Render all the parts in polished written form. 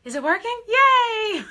Is it working? Yay!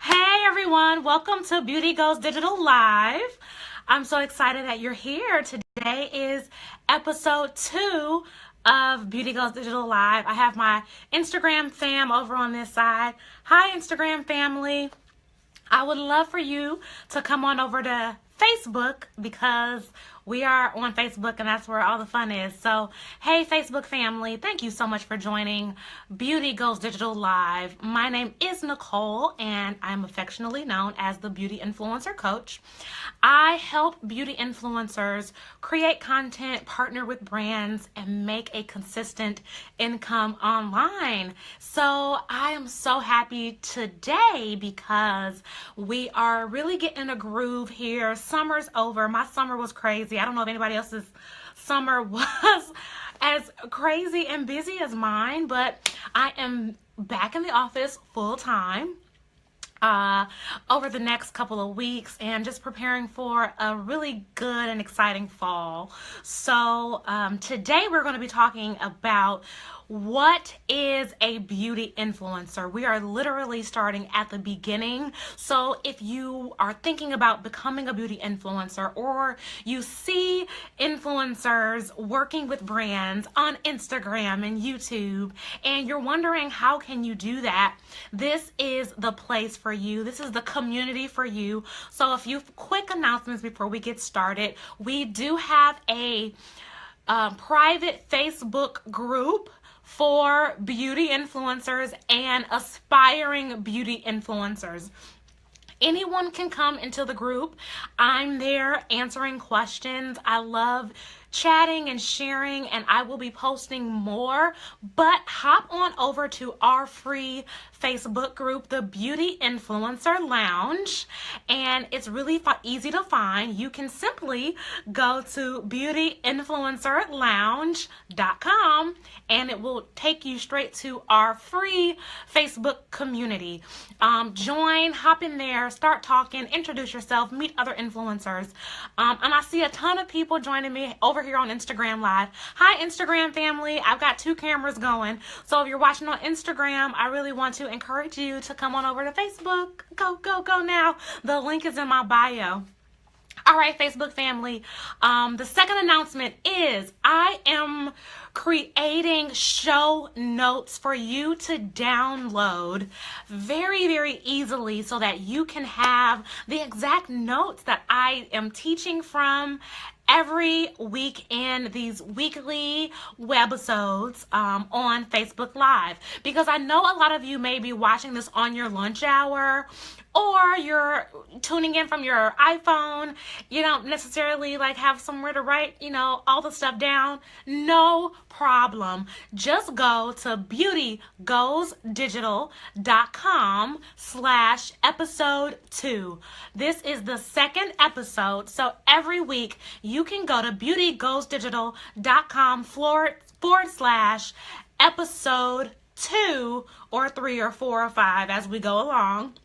Hey everyone, welcome to Beauty Goes Digital Live. I'm so excited that you're here. Today is episode 2 of Beauty Goes Digital Live. I have my Instagram fam over on this side. Hi Instagram family. I would love for you to come on over to Facebook because we are on Facebook and that's where all the fun is. So, hey Facebook family, thank you so much for joining Beauty Goes Digital Live. My name is Nicole and I'm affectionately known as the Beauty Influencer Coach. I help beauty influencers create content, partner with brands, and make a consistent income online. So I am so happy today because we are really getting a groove here. Summer's over. My summer was crazy. I don't know if anybody else's summer was as crazy and busy as mine, but I am back in the office full time over the next couple of weeks and just preparing for a really good and exciting fall. So today we're going to be talking about what is a beauty influencer. We are literally starting at the beginning. So if you are thinking about becoming a beauty influencer or you see influencers working with brands on Instagram and YouTube and you're wondering how can you do that, this is the place for you. This is the community for you. So a few quick announcements before we get started. We do have a private Facebook group for beauty influencers and aspiring beauty influencers. Anyone can come into the group. I'm there answering questions. I love chatting and sharing, and I will be posting more, but hop on over to our free Facebook group, the Beauty Influencer Lounge, and it's really easy to find. You can simply go to beautyinfluencerlounge.com and it will take you straight to our free Facebook community. Join, hop in there, start talking, introduce yourself, meet other influencers, and I see a ton of people joining me over here on Instagram Live. Hi Instagram family, I've got 2 cameras going, so if you're watching on Instagram, I really want to encourage you to come on over to Facebook. Go now. The link is in my bio. All right, Facebook family. The second announcement is I am creating show notes for you to download very, very easily so that you can have the exact notes that I am teaching from every week in these weekly webisodes on Facebook Live, because I know a lot of you may be watching this on your lunch hour or you're tuning in from your iPhone. You don't necessarily have somewhere to write, all the stuff down. No problem. Just go to beautygoesdigital.com/episode 2. This is the second episode. So every week you can go to beautygoesdigital.com/episode 2 or 3 or 4 or 5 as we go along.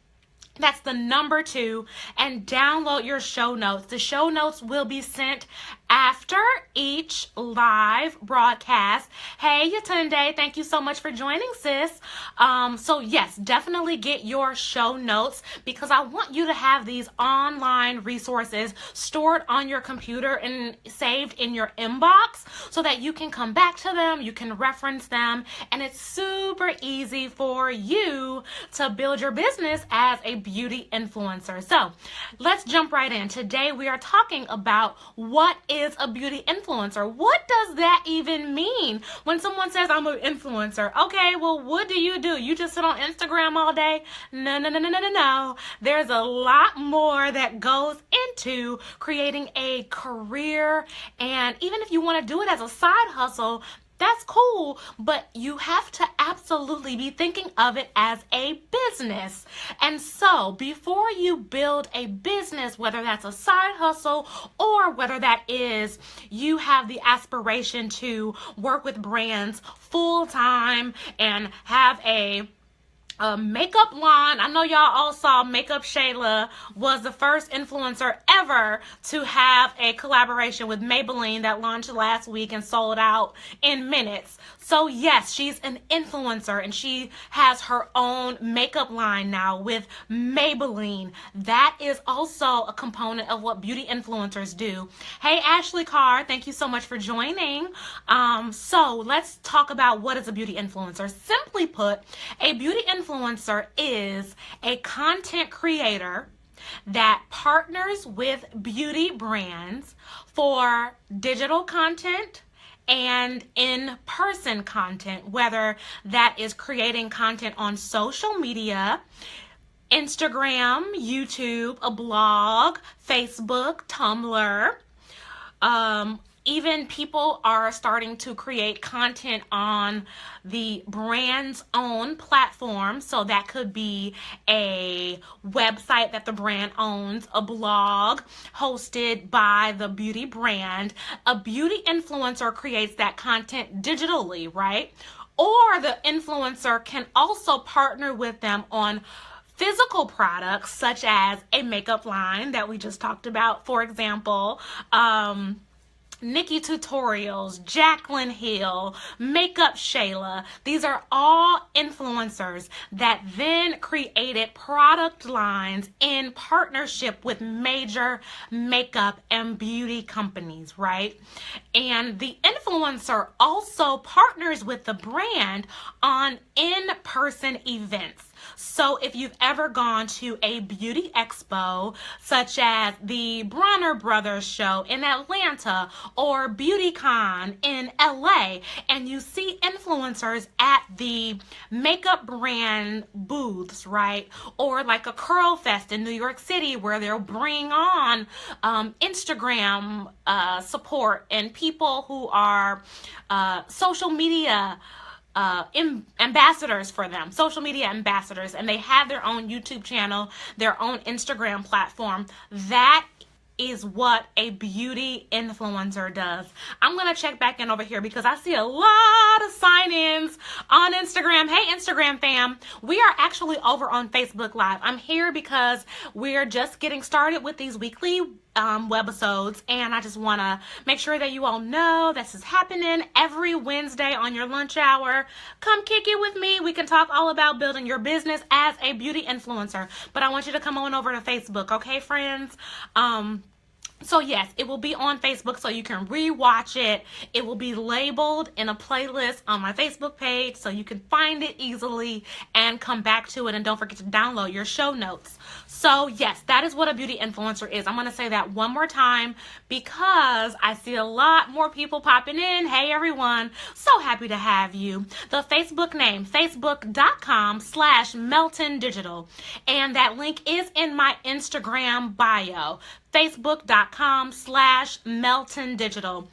That's the number 2, and download your show notes. The show notes will be sent after each live broadcast. Hey, Yatunde, thank you so much for joining, sis. So yes, definitely get your show notes because I want you to have these online resources stored on your computer and saved in your inbox so that you can come back to them, you can reference them, and it's super easy for you to build your business as a beauty influencer. So let's jump right in. Today we are talking about what is a beauty influencer. What does that even mean? When someone says I'm an influencer, okay, well, what do? You just sit on Instagram all day? No. There's a lot more that goes into creating a career, and even if you want to do it as a side hustle, that's cool, but you have to absolutely be thinking of it as a business. And so before you build a business, whether that's a side hustle or whether that is you have the aspiration to work with brands full time and have a makeup line. I know y'all all saw Makeup Shayla was the first influencer ever to have a collaboration with Maybelline that launched last week and sold out in minutes. So yes, she's an influencer and she has her own makeup line now with Maybelline. That is also a component of what beauty influencers do. Hey, Ashley Carr, thank you so much for joining. So let's talk about what is a beauty influencer. Simply put, a beauty influencer is a content creator that partners with beauty brands for digital content and in-person content, whether that is creating content on social media, Instagram, YouTube, a blog, Facebook, Tumblr. Even people are starting to create content on the brand's own platform. So that could be a website that the brand owns, a blog hosted by the beauty brand. A beauty influencer creates that content digitally, right? Or the influencer can also partner with them on physical products, such as a makeup line that we just talked about, for example, Nikki Tutorials, Jaclyn Hill, Makeup Shayla. These are all influencers that then created product lines in partnership with major makeup and beauty companies, right? And the influencer also partners with the brand on in-person events. So if you've ever gone to a beauty expo, such as the Bronner Brothers show in Atlanta or BeautyCon in LA, and you see influencers at the makeup brand booths, right? Or like a Curl Fest in New York City where they'll bring on Instagram support and people who are social media ambassadors for them, social media ambassadors, and they have their own YouTube channel, their own Instagram platform. That is what a beauty influencer does. I'm going to check back in over here because I see a lot of sign-ins on Instagram. Hey, Instagram fam. We are actually over on Facebook Live. I'm here because we're just getting started with these weekly webisodes, and I just want to make sure that you all know this is happening every Wednesday on your lunch hour. Come kick it with me. We can talk all about building your business as a beauty influencer, but I want you to come on over to Facebook, okay, friends? So yes, it will be on Facebook so you can re-watch it. It will be labeled in a playlist on my Facebook page so you can find it easily and come back to it. And don't forget to download your show notes. So yes, that is what a beauty influencer is. I'm going to say that one more time because I see a lot more people popping in. Hey everyone, so happy to have you. The Facebook name, facebook.com/Melton Digital. And that link is in my Instagram bio. Facebook.com/Melton Digital.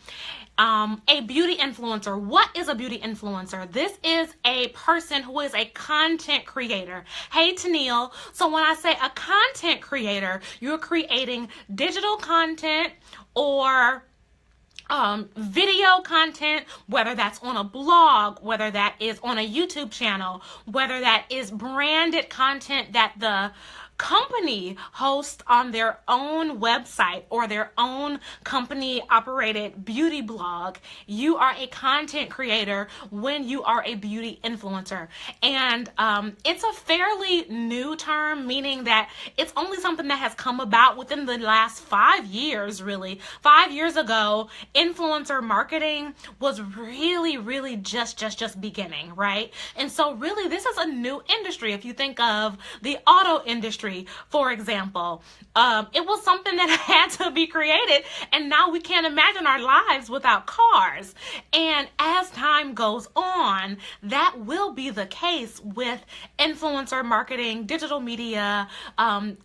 A beauty influencer. What is a beauty influencer? This is a person who is a content creator. Hey, Tennille. So when I say a content creator, you're creating digital content or video content, whether that's on a blog, whether that is on a YouTube channel, whether that is branded content that the company hosts on their own website or their own company operated beauty blog. You are a content creator when you are a beauty influencer. And it's a fairly new term, meaning that it's only something that has come about within the last 5 years, really. 5 years ago, influencer marketing was really just beginning, right? And so really this is a new industry. If you think of the auto industry, for example, it was something that had to be created, and now we can't imagine our lives without cars. And as time goes on, that will be the case with influencer marketing, digital media,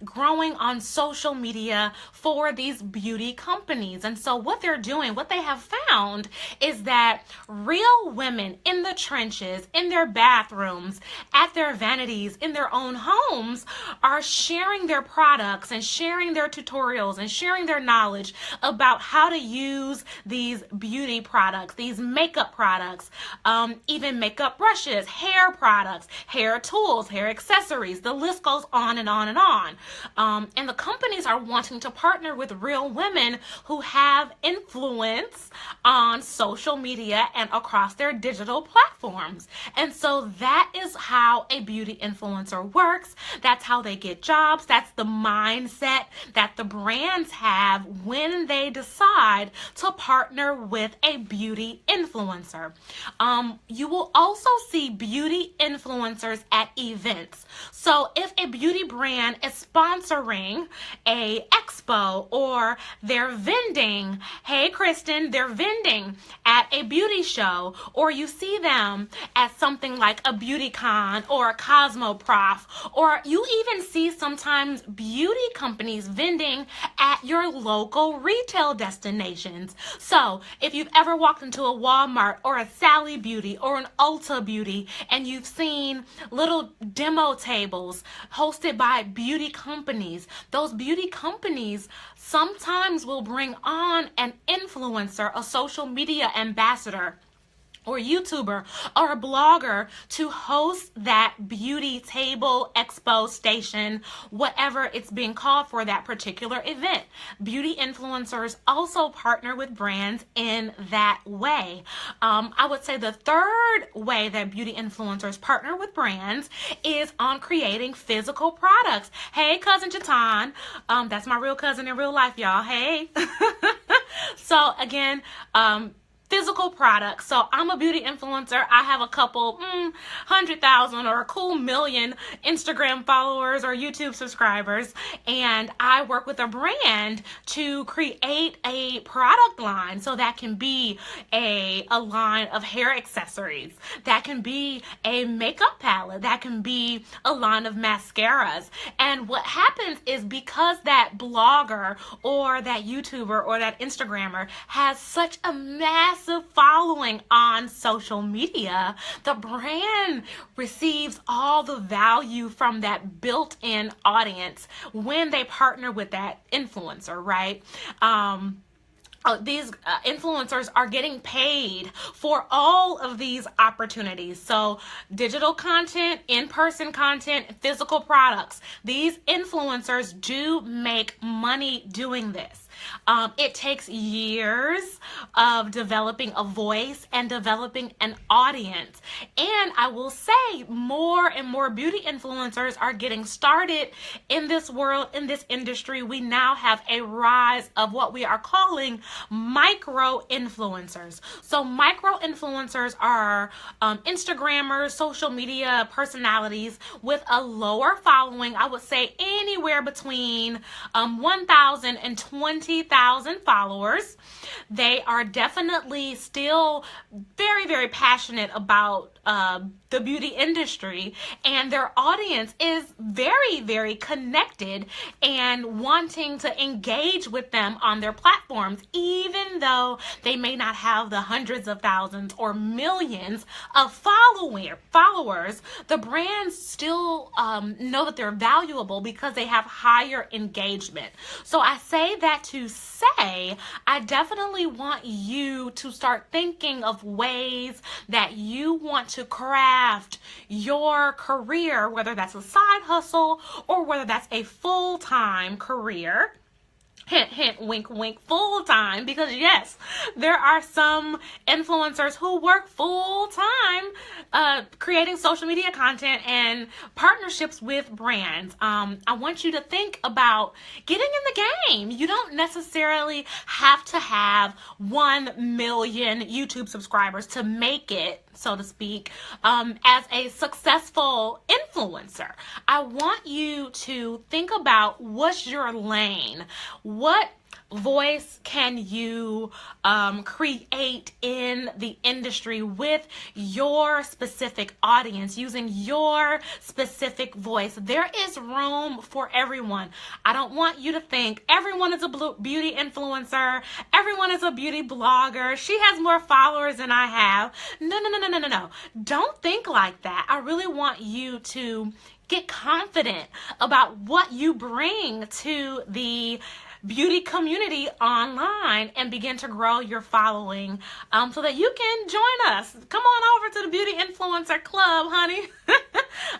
growing on social media for these beauty companies. And so what they're doing, what they have found is that real women in the trenches, in their bathrooms, at their vanities, in their own homes are sharing their products and sharing their tutorials and sharing their knowledge about how to use these beauty products, these makeup products, even makeup brushes, hair products, hair tools, hair accessories. The list goes on and on and on. And the companies are wanting to partner with real women who have influence on social media and across their digital platforms. And so that is how a beauty influencer works. That's how they get jobs. That's the mindset that the brands have when they decide to partner with a beauty influencer. You will also see beauty influencers at events. So if a beauty brand is sponsoring a expo or they're vending, hey Kristen, they're vending at a beauty show, or you see them at something like a beauty con or a Cosmoprof, or you even see sometimes beauty companies vending at your local retail destinations. So if you've ever walked into a Walmart or a Sally Beauty or an Ulta Beauty and you've seen little demo tables hosted by beauty companies, those beauty companies sometimes will bring on an influencer, a social media ambassador, or YouTuber or a blogger to host that beauty table, expo, station, whatever it's being called for that particular event. Beauty influencers also partner with brands in that way. I would say the third way that beauty influencers partner with brands is on creating physical products. Hey, cousin Chatan, that's my real cousin in real life, y'all. Hey. So again, physical products. So I'm a beauty influencer. I have a couple 100,000 or a cool million Instagram followers or YouTube subscribers, and I work with a brand to create a product line. So that can be a line of hair accessories, that can be a makeup palette, that can be a line of mascaras. And what happens is, because that blogger or that YouTuber or that Instagrammer has such a massive following on social media, the brand receives all the value from that built-in audience when they partner with that influencer, right? These influencers are getting paid for all of these opportunities. So digital content, in-person content, physical products. These influencers do make money doing this. It takes years of developing a voice and developing an audience. And I will say, more and more beauty influencers are getting started in this world, in this industry. We now have a rise of what we are calling micro influencers. So micro influencers are Instagrammers, social media personalities with a lower following. I would say anywhere between 1,000 and 20,000 followers. They are definitely still very, very passionate about the beauty industry, and their audience is very, very connected and wanting to engage with them on their platforms, even though they may not have the hundreds of thousands or millions of followers. The brands still know that they're valuable because they have higher engagement. So I say that to say, I definitely want you to start thinking of ways that you want to craft your career, whether that's a side hustle or whether that's a full-time career. Hint, hint, wink, wink, full-time, because yes, there are some influencers who work full-time creating social media content and partnerships with brands. I want you to think about getting in the game. You don't necessarily have to have 1 million YouTube subscribers to make it, so to speak, as a successful influencer. I want you to think about, what's your lane? What voice can you create in the industry with your specific audience, using your specific voice? There is room for everyone. I don't want you to think everyone is a beauty influencer, everyone is a beauty blogger, she has more followers than I have. No. Don't think like that. I really want you to get confident about what you bring to the beauty community online and begin to grow your following so that you can join us. Come on over to the Beauty Influencer Club, honey.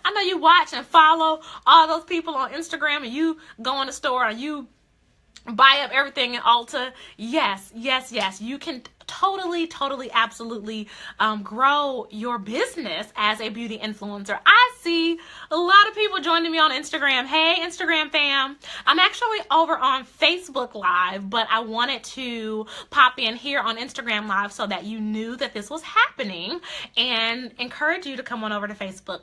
I know you watch and follow all those people on Instagram, and you go in the store and you buy up everything in Ulta. Yes. You can totally, absolutely grow your business as a beauty influencer. I see a lot of people joining me on Instagram. Hey, Instagram fam. I'm actually over on Facebook Live, but I wanted to pop in here on Instagram Live so that you knew that this was happening and encourage you to come on over to Facebook.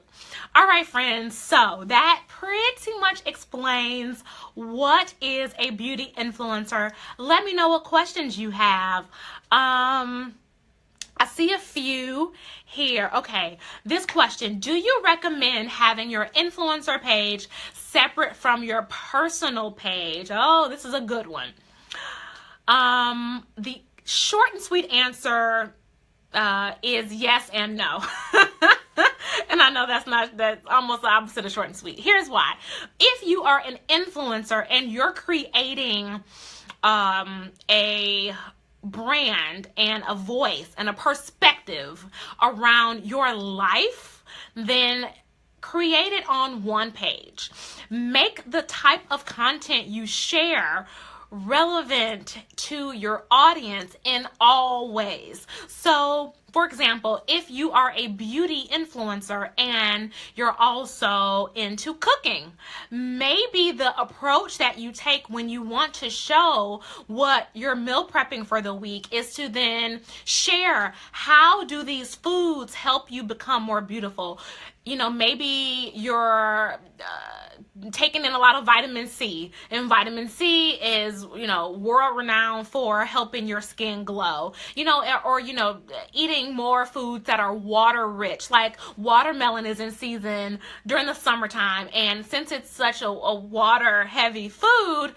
All right, friends. So that pretty much explains what is a beauty influencer. Let me know what questions you have. I see a few here. Okay, this question: do you recommend having your influencer page separate from your personal page? Oh, this is a good one. The short and sweet answer is yes and no. And I know that's almost the opposite of short and sweet. Here's why. If you are an influencer and you're creating a brand and a voice and a perspective around your life, then create it on one page. Make the type of content you share relevant to your audience in all ways. So, for example, if you are a beauty influencer and you're also into cooking, maybe the approach that you take when you want to show what you're meal prepping for the week is to then share, how do these foods help you become more beautiful? You know, maybe you're taking in a lot of vitamin C, and vitamin C is, world renowned for helping your skin glow, or eating more foods that are water rich, like watermelon is in season during the summertime. And since it's such a water heavy food,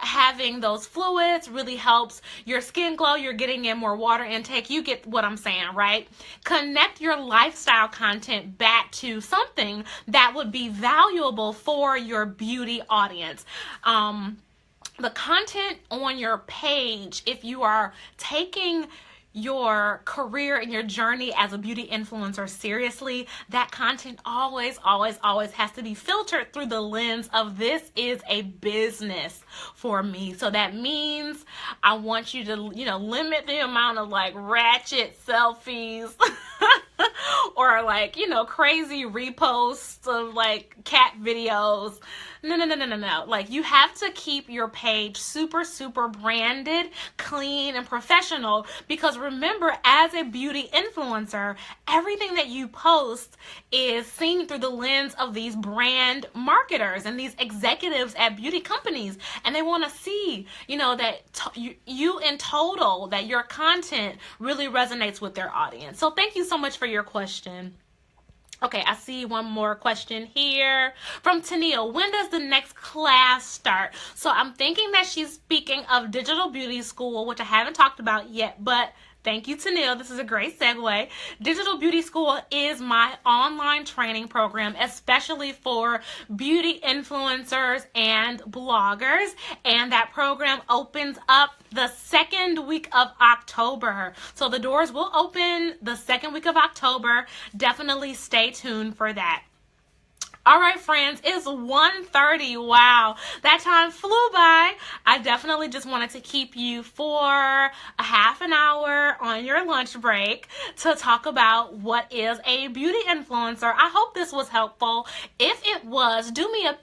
having those fluids really helps your skin glow. You're getting in more water intake. You get what I'm saying, right? Connect your lifestyle content back to something that would be valuable for your beauty audience. The content on your page, if you are taking your career and your journey as a beauty influencer seriously, that content always has to be filtered through the lens of, this is a business for me. So that means I want you to, limit the amount of ratchet selfies or crazy reposts of cat videos. No. You have to keep your page super branded, clean, and professional, because remember, as a beauty influencer, everything that you post is seen through the lens of these brand marketers and these executives at beauty companies, and they want to see, that you in total, that your content really resonates with their audience. So thank you so much for your question. Okay, I see one more question here from Tania. When does the next class start? So I'm thinking that she's speaking of Digital Beauty School, which I haven't talked about yet, but thank you, Tania. This is a great segue. Digital Beauty School is my online training program, especially for beauty influencers and bloggers. And that program opens up the second week of October. So the doors will open the second week of October. Definitely stay tuned for that. All right, friends, it's 1:30. Wow, that time flew by. I definitely just wanted to keep you for a half an hour on your lunch break to talk about what is a beauty influencer. I hope this was helpful. If it was, do me a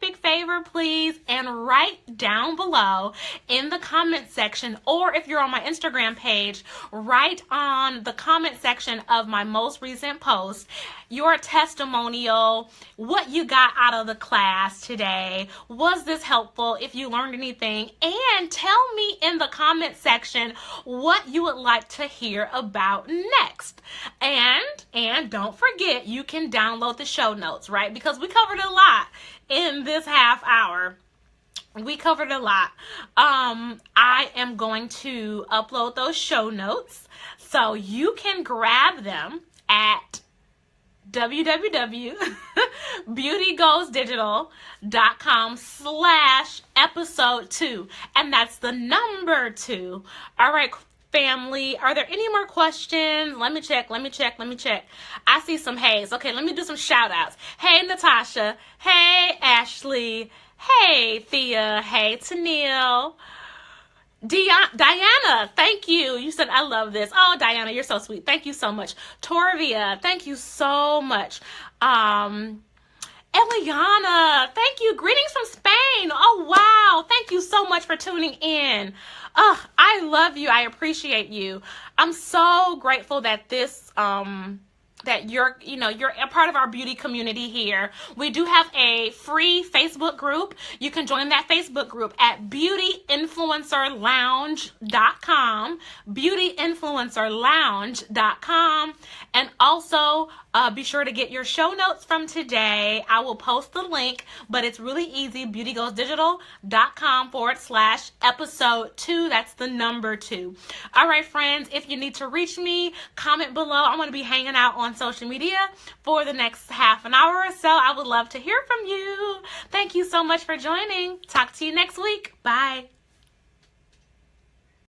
big favor, please, and write down below in the comment section, or if you're on my Instagram page, write on the comment section of my most recent post your testimonial what you got out of the class today. Was this helpful? If you learned anything, and tell me in the comment section what you would like to hear about next. And don't forget, you can download the show notes, right? Because we covered a lot in this half hour. We covered a lot. I am going to upload those show notes so you can grab them at www.beautygoalsdigital.com/episode 2. And that's the number 2. All right, family. Are there any more questions? Let me check. I see some hays. Okay, let me do some shout outs. Hey, Natasha. Hey, Ashley. Hey, Thea. Hey, Tennille. Diana, thank you. You said, I love this. Oh, Diana, you're so sweet. Thank you so much. Torvia, thank you so much. Eliana, thank you. Greetings from Spain. Oh, wow. Thank you so much for tuning in. Oh, I love you. I appreciate you. I'm so grateful that that you're a part of our beauty community here. We do have a free Facebook group. You can join that Facebook group at beautyinfluencerlounge.com, beautyinfluencerlounge.com, and also be sure to get your show notes from today. I will post the link, but it's really easy, beautygoalsdigital.com/episode 2. That's the number 2. All right, friends, if you need to reach me, comment below. I'm going to be hanging out on social media for the next half an hour or so. I would love to hear from you. Thank you so much for joining. Talk to you next week. Bye.